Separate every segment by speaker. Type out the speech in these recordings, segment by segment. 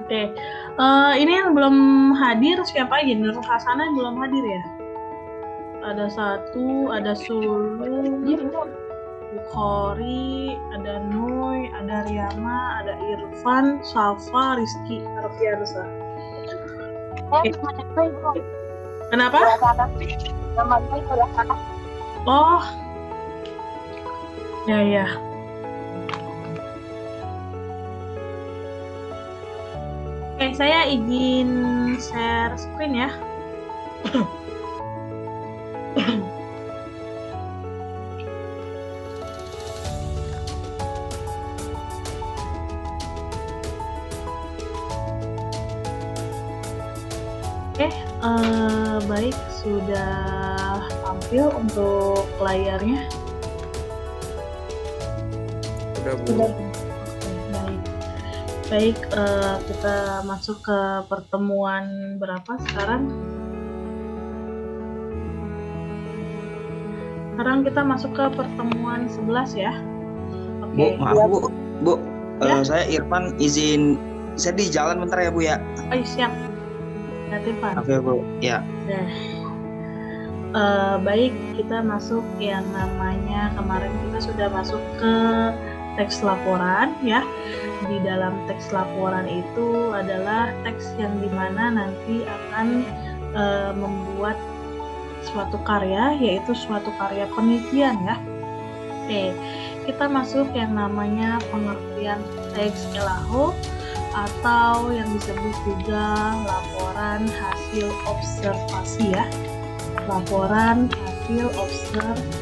Speaker 1: Oke, ini yang belum hadir siapa aja? Nur Hasanah belum hadir ya? Ada satu, ada Sulu, Bukhari, ada Noy, ada Riyama, ada Irfan, Safa, Rizky, Arfiansa. Kenapa? Oh, ya. Oke, saya izin share screen ya. Oke, baik, sudah tampil untuk layarnya.
Speaker 2: Sudah, Bu.
Speaker 1: Baik, kita masuk ke pertemuan berapa sekarang? Sekarang kita masuk ke pertemuan 11 ya. Oke.
Speaker 2: Bu, maaf Bu.
Speaker 1: Ya?
Speaker 2: Saya Irfan izin, saya di jalan bentar ya Bu ya.
Speaker 1: Oh, siap. Irfan.
Speaker 2: Oke Bu, ya.
Speaker 1: Baik, kita masuk yang namanya kemarin kita sudah masuk ke teks laporan ya. Di dalam teks laporan itu adalah teks yang dimana nanti akan membuat suatu karya, yaitu suatu karya penelitian ya. Oke, kita masuk yang namanya pengertian teks Elaho atau yang disebut juga laporan hasil observasi ya. Laporan hasil observasi.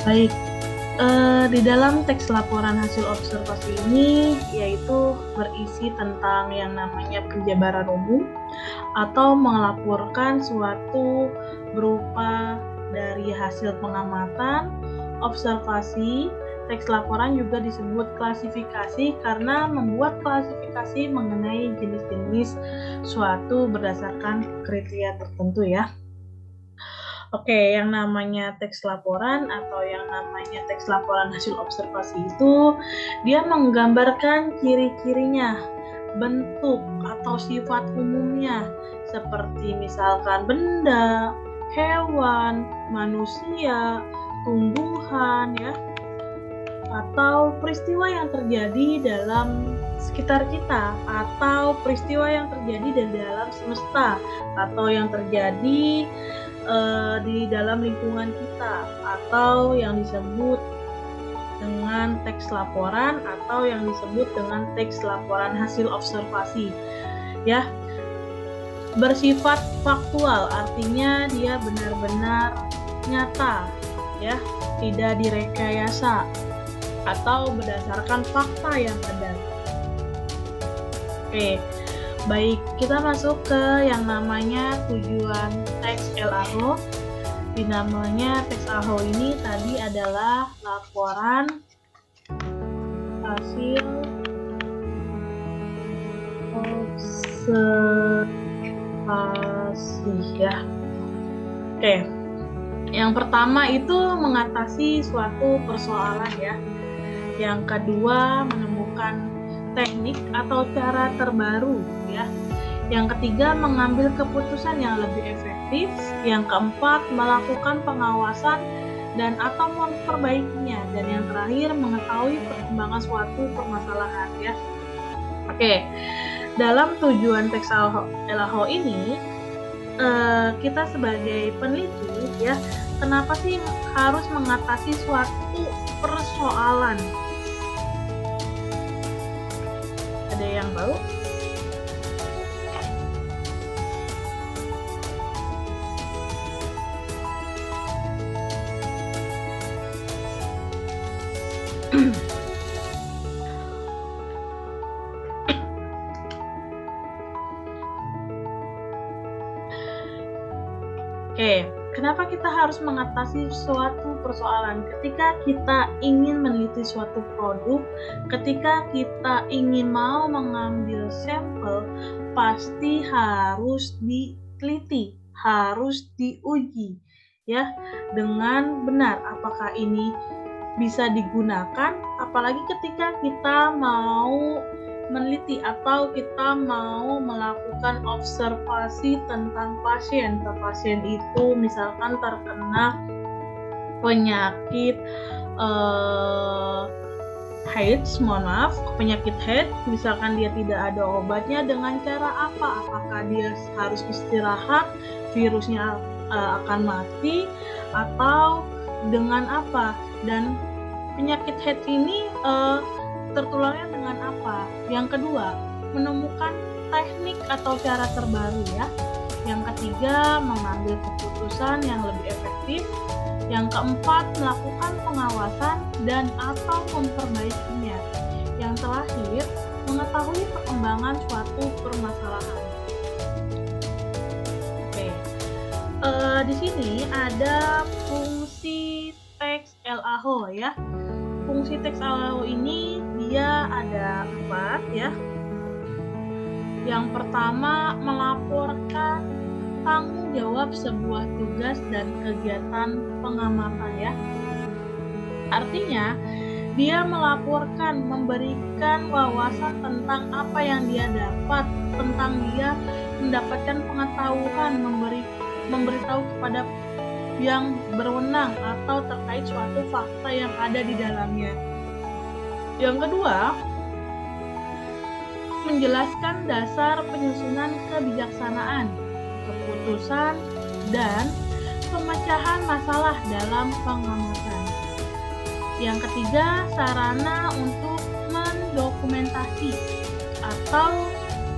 Speaker 1: Baik, di dalam teks laporan hasil observasi ini yaitu berisi tentang yang namanya penjabaran umum atau melaporkan suatu berupa dari hasil pengamatan, observasi. Teks laporan juga disebut klasifikasi karena membuat klasifikasi mengenai jenis-jenis suatu berdasarkan kriteria tertentu ya. Oke, yang namanya teks laporan atau yang namanya teks laporan hasil observasi itu dia menggambarkan ciri-cirinya, bentuk atau sifat umumnya seperti misalkan benda, hewan, manusia, tumbuhan ya, atau peristiwa yang terjadi dalam sekitar kita, atau peristiwa yang terjadi di dalam semesta, atau yang terjadi di dalam lingkungan kita, atau yang disebut dengan teks laporan atau yang disebut dengan teks laporan hasil observasi ya. Bersifat faktual, artinya dia benar-benar nyata ya, tidak direkayasa atau berdasarkan fakta yang ada. Oke, baik, kita masuk ke yang namanya tujuan teks LAHO. Di namanya teks LAHO ini tadi adalah laporan hasil observasi ya. Oke, yang pertama itu mengatasi suatu persoalan ya. Yang kedua, menemukan teknik atau cara terbaru ya. Yang ketiga, mengambil keputusan yang lebih efektif. Yang keempat, melakukan pengawasan dan atau memperbaikinya. Dan yang terakhir, mengetahui perkembangan suatu permasalahan ya. Oke, dalam tujuan teks LAHO ini kita sebagai peneliti ya, kenapa sih harus mengatasi suatu persoalan? Ada yang tahu? Oke, kenapa kita harus mengatasi suatu persoalan? Ketika kita ingin meneliti suatu produk, ketika kita ingin mau mengambil sampel, pasti harus diteliti, harus diuji ya dengan benar apakah ini bisa digunakan apalagi ketika kita mau meneliti atau kita mau melakukan observasi tentang pasien. Pasien itu misalkan terkena penyakit AIDS, penyakit AIDS, misalkan dia tidak ada obatnya, dengan cara apa? Apakah dia harus istirahat, virusnya akan mati, atau dengan apa? Dan penyakit AIDS ini tertularnya dengan apa? Yang kedua, menemukan teknik atau cara terbaru ya. Yang ketiga, mengambil keputusan yang lebih efektif. Yang keempat, melakukan pengawasan dan atau memperbaikinya. Yang terakhir, mengetahui perkembangan suatu permasalahan. Oke. Di sini ada fungsi teks LAHO ya. Fungsi teks LAHO ini dia ada 4 ya. Yang pertama, melaporkan tanggung jawab sebuah tugas dan kegiatan pengamatan ya. Artinya, dia melaporkan, memberikan wawasan tentang apa yang dia dapat, tentang dia mendapatkan pengetahuan, memberitahu kepada yang berwenang atau terkait suatu fakta yang ada di dalamnya. Yang kedua, menjelaskan dasar penyusunan kebijaksanaan, keputusan, dan pemecahan masalah dalam pengamatan. Yang ketiga, sarana untuk mendokumentasi atau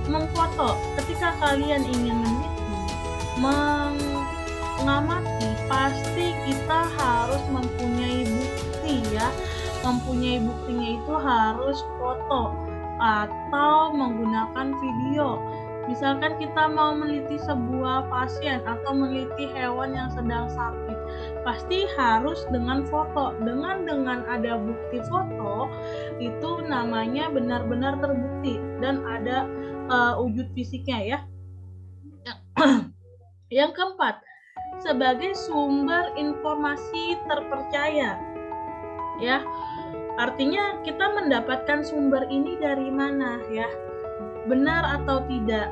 Speaker 1: memfoto. Ketika kalian ingin meneliti, mengamati, pasti kita harus mempunyai bukti ya. Mempunyai buktinya itu harus foto atau menggunakan video. Misalkan kita mau meneliti sebuah pasien atau meneliti hewan yang sedang sakit, pasti harus dengan foto. Dengan ada bukti foto, itu namanya benar-benar terbukti dan ada wujud fisiknya ya. Yang keempat, sebagai sumber informasi terpercaya. Ya. Artinya kita mendapatkan sumber ini dari mana ya? Benar atau tidak?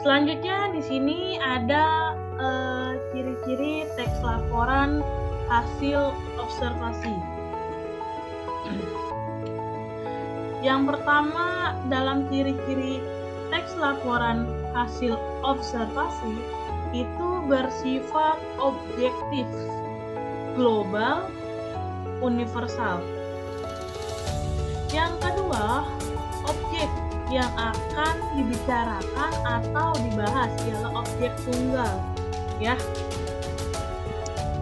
Speaker 1: Selanjutnya di sini ada ciri-ciri teks laporan hasil observasi. Yang pertama dalam ciri-ciri teks laporan hasil observasi itu bersifat objektif, global, universal. Yang kedua, objek yang akan dibicarakan atau dibahas ialah objek tunggal, ya.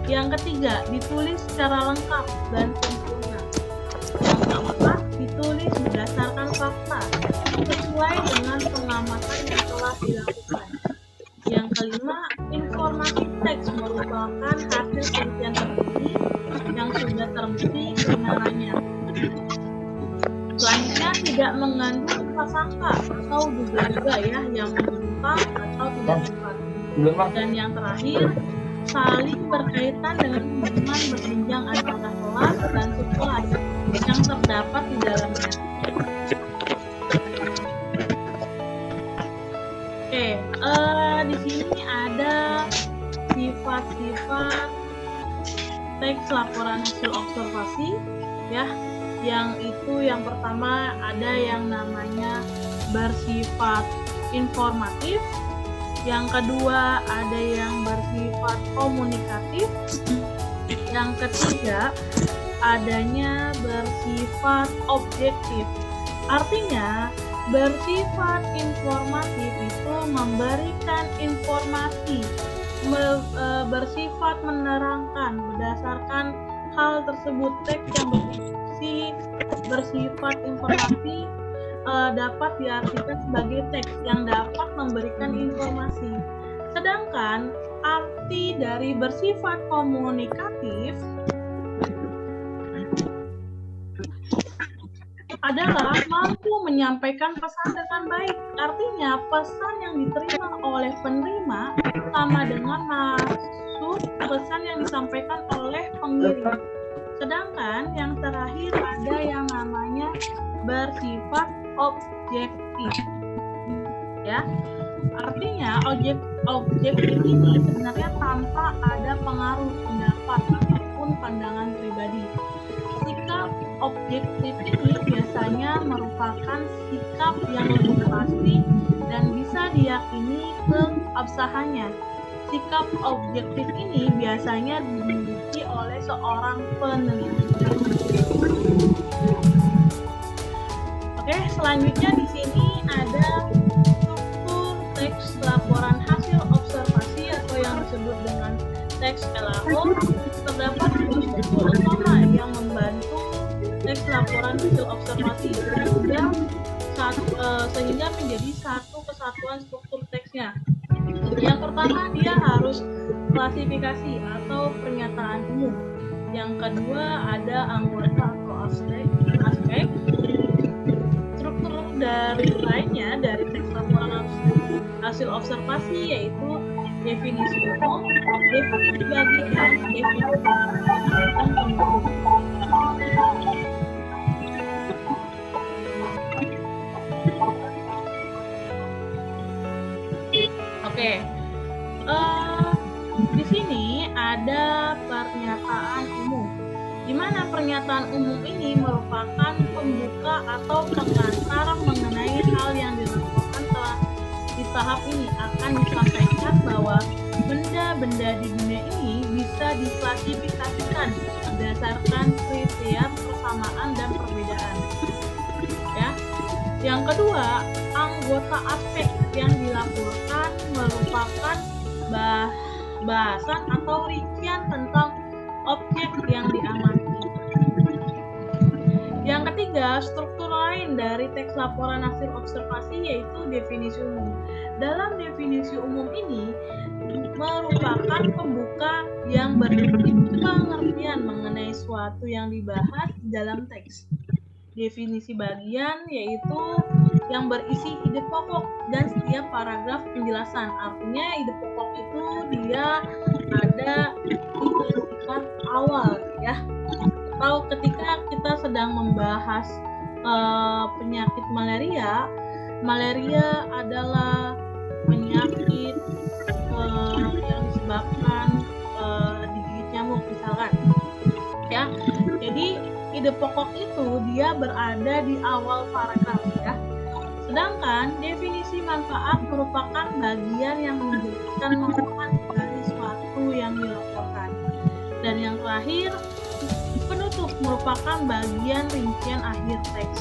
Speaker 1: Yang ketiga, ditulis secara lengkap dan sempurna. Yang keempat, ditulis berdasarkan fakta sesuai dengan pengamatan yang telah dilakukan. Yang kelima, informasi teks merupakan hasil penelitian terbukti yang sudah terbukti kebenarannya. Selanjutnya, tidak mengandung prasangka atau duga-duga ya yang menyimpang atau tidak tepat. Dan yang terakhir, saling berkaitan dengan hubungan berjenjang antara kelas dan subkelas yang terdapat di dalamnya. Oke, di sini ada sifat-sifat teks laporan hasil observasi ya. Yang itu yang pertama ada yang namanya bersifat informatif. Yang kedua ada yang bersifat komunikatif. Yang ketiga adanya bersifat objektif. Artinya bersifat informatif itu memberikan informasi, bersifat menerangkan berdasarkan hal tersebut. Teks yang bersifat informasi dapat diartikan sebagai teks yang dapat memberikan informasi. Sedangkan arti dari bersifat komunikatif adalah mampu menyampaikan pesan dengan baik. Artinya pesan yang diterima oleh penerima sama dengan masuk pesan yang disampaikan oleh pengirim. Sedangkan yang terakhir ada yang namanya bersifat objektif. Ya. Artinya objektif ini sebenarnya tanpa ada pengaruh pendapat ataupun pandangan pribadi. Sikap objektif ini biasanya merupakan sikap yang lebih pasti dan bisa diyakini keabsahannya. Sikap objektif ini biasanya dimiliki oleh seorang peneliti. Oke, selanjutnya di sini ada teks laporan hasil observasi atau yang disebut dengan teks LAO. Terdapat struktur utama yang membantu teks laporan hasil observasi sehingga menjadi satu kesatuan struktur teksnya. Yang pertama, dia harus klasifikasi atau pernyataan umum. Yang kedua, ada anggota atau aspek. Struktur dari lainnya dari teks laporan hasil observasi yaitu definisi umum, definisi bagian, definisi dan penduduk. Oke, di sini ada pernyataan umum. Di mana pernyataan umum ini merupakan pembuka atau pengantar mengenai hal yang dilakukan telah di tahap ini akan disampaikan bahwa benda-benda di dunia ini bisa diklasifikasikan berdasarkan kriteria persamaan dan perbedaan. Ya. Yang kedua, anggota aspek yang dilaporkan merupakan bahasan atau rincian tentang objek yang diamati. Yang ketiga, struktur lain dari teks laporan hasil observasi yaitu definisi umum. Dalam definisi umum ini merupakan pembuka yang berisi pengertian mengenai suatu yang dibahas dalam teks. Definisi bagian yaitu yang berisi ide pokok dan setiap paragraf penjelasan. Artinya ide pokok itu dia ada di tingkat awal ya. Atau ketika kita sedang membahas penyakit malaria adalah penyakit yang disebabkan digigit nyamuk misalkan. Ya, jadi ide pokok itu dia berada di awal paragraf ya. Sedangkan definisi manfaat merupakan bagian yang menjelaskan manfaat dari suatu yang dilaporkan. Dan yang terakhir, penutup merupakan bagian rincian akhir teks.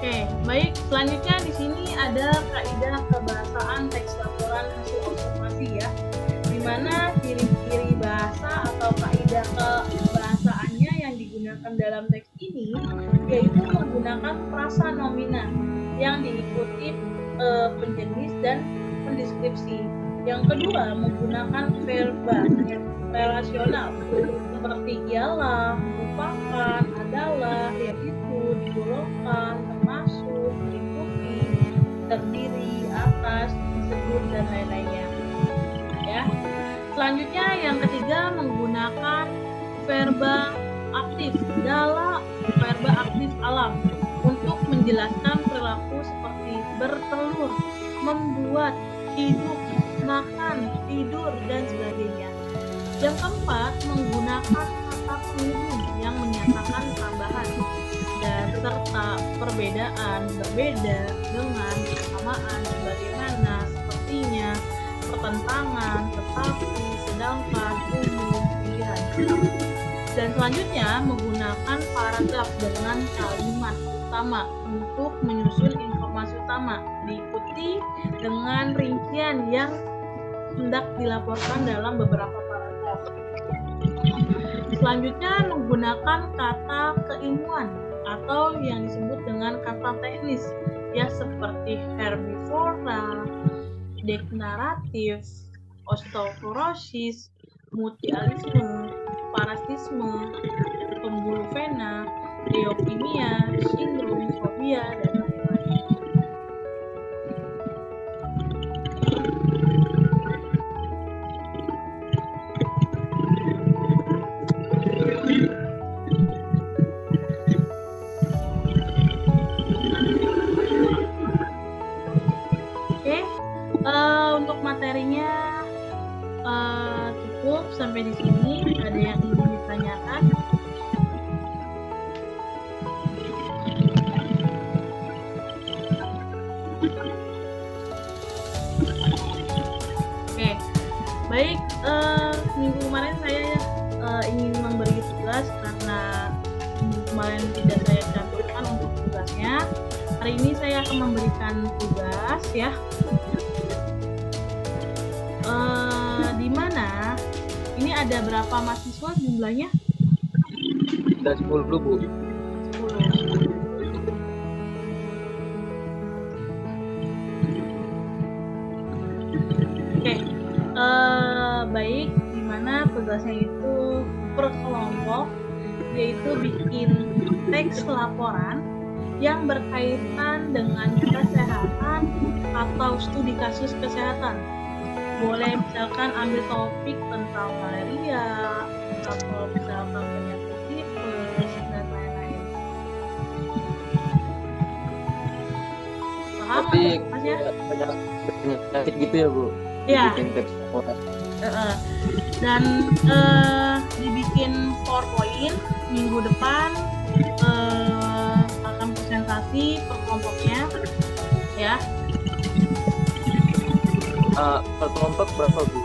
Speaker 1: Oke, baik. Selanjutnya di sini ada kaidah kebahasaan teks laporan hasil observasi ya, di mana ciri-ciri bahasa atau kaidah kebahasaannya yang digunakan dalam teks ini yaitu menggunakan frasa nomina yang diikuti penjenis dan pendeskripsi. Yang kedua, menggunakan verba relasional seperti ialah, merupakan, adalah, yaitu, digolongkan, termasuk, meliputi, terdiri, atas, disebut, dan lain-lainnya. Ya. Selanjutnya yang ketiga menggunakan verba aktif dalam verba aktif alam untuk menjelaskan perilaku seperti bertelur, membuat, hidup, makan, tidur, dan sebagainya. Yang keempat, menggunakan kata penghubung yang menyatakan tambahan dan serta perbedaan, berbeda, dengan, persamaan, sebagaimana, sepertinya, pertentangan, tetapi, sedangkan, umum, pilihan. Dan selanjutnya, menggunakan paragraf dengan kalimat utama untuk menyusun informasi utama, diikuti dengan rincian yang hendak dilaporkan dalam beberapa paragraf. Selanjutnya menggunakan kata keilmuan atau yang disebut dengan kata teknis ya, seperti herbivora, deklaratif, osteoporosis, mutualisme, parasitisme, pembuluh vena, leukemia, sindrom, fobia, dan lain-lain. materinya cukup sampai di sini. Ada yang ingin ditanyakan? Oke, baik. Minggu kemarin saya ingin memberi tugas karena minggu kemarin tidak saya cantumkan untuk tugasnya. Hari ini saya akan memberikan tugas ya. Di mana ini ada berapa mahasiswa jumlahnya?
Speaker 3: Ada 10 Bu.
Speaker 1: 10. Oke, baik. Di mana tugasnya itu per kelompok, yaitu bikin teks laporan yang berkaitan dengan kesehatan atau studi kasus kesehatan. Boleh misalkan ambil topik tentang malaria atau misalkan penyakit tipes dan lain-lain. Paham
Speaker 3: Tapi
Speaker 1: Mas ya?
Speaker 3: penyakit gitu ya Bu.
Speaker 1: Iya.
Speaker 3: Bikin teks laporan.
Speaker 1: Dan dibikin PowerPoint minggu depan, akan presentasi per kelompoknya ya.
Speaker 3: Per kelompok berapa Bu?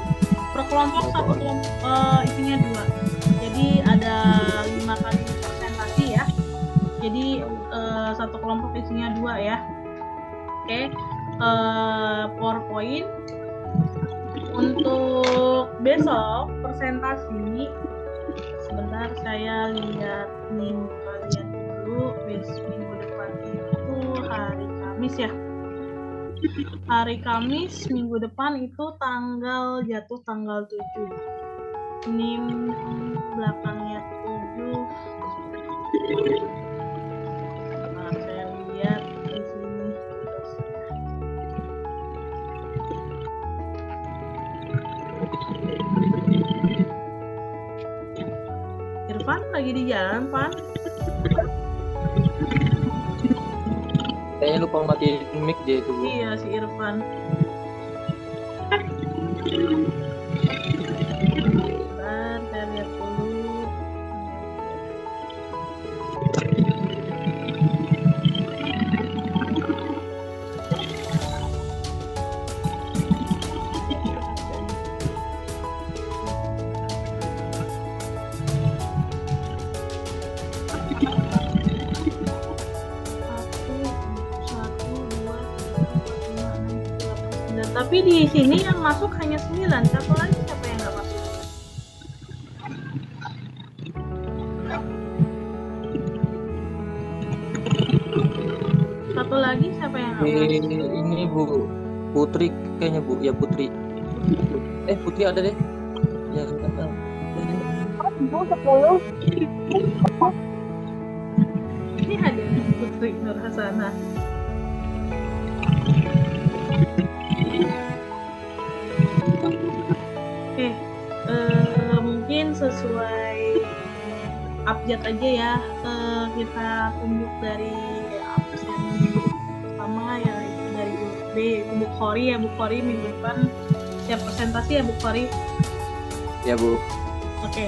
Speaker 1: Per kelompok satu kelompok isinya 2. Jadi ada 5 kali presentasi ya. Jadi satu kelompok isinya 2 ya. Oke. PowerPoint untuk besok presentasi. Sebentar saya lihat minggu kalian dulu. Minggu depan itu hari Kamis ya. Hari Kamis minggu depan itu jatuh tanggal 7. Ini belakangnya 7. Nah, saya lihat di sini. Irfan lagi di jalan, Pan?
Speaker 3: Kayaknya lupa matiin mic dia itu Bu.
Speaker 1: Iya, si Irfan. Bentar, saya lihat dulu. Tapi di sini yang masuk hanya 9. Satu lagi siapa yang nggak masuk? Satu lagi siapa yang nggak masuk?
Speaker 3: Ini Bu, Putri kayaknya Bu, ya Putri. Putri ada deh. Ya kata.
Speaker 1: Ini ada Putri Nur Hasanah. Oke, mungkin sesuai abjad aja ya. Kita tunjuk dari absen pertama ya, itu dari Bu Khori ya. Bu Khori minggu depan siap presentasi ya Bu Khori.
Speaker 3: Ya Bu.
Speaker 1: Oke,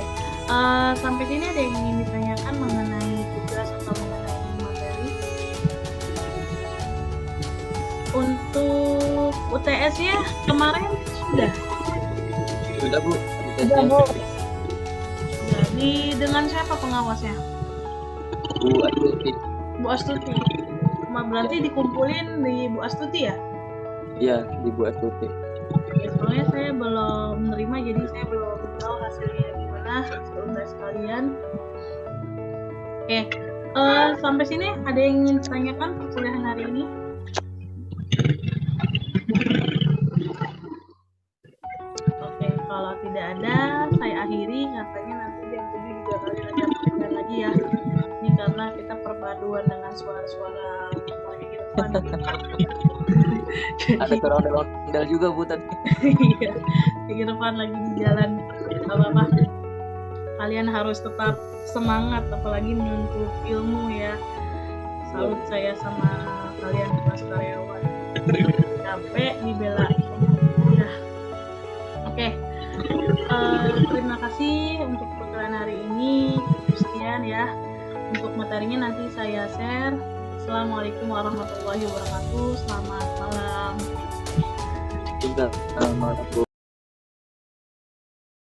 Speaker 1: sampai sini ada yang ingin ditanyakan mengenai tugas atau mengenai materi? Untuk UTS ya kemarin sudah.
Speaker 3: Sudah Bu.
Speaker 1: Sudah Bu. Jadi dengan siapa pengawasnya?
Speaker 3: Bu Astuti.
Speaker 1: Bu Astuti. Berarti dikumpulin di Bu Astuti ya?
Speaker 3: Iya, di Bu Astuti.
Speaker 1: Ya, soalnya saya belum menerima, jadi saya belum tahu hasilnya gimana untuk sekalian. Oke, sampai sini ada yang ingin ditanyakan perkuliahan hari ini? Oke, kalau tidak ada, saya akhiri. Katanya nanti jam 7 juga kalian ada perkuliahan lagi ya. Ini karena kita perpaduan dengan suara-suara kehidupan.
Speaker 3: Ada kerondel juga Bu tadi.
Speaker 1: Iya, kehidupan lagi di jalan. Gak apa-apa. Kalian harus tetap semangat, apalagi menuntut ilmu ya. Salut saya sama kalian kelas karyawan. Capek dibela. Udah materinya nanti saya share. Assalamualaikum warahmatullahi wabarakatuh. Selamat malam.
Speaker 3: Juga sama Bu.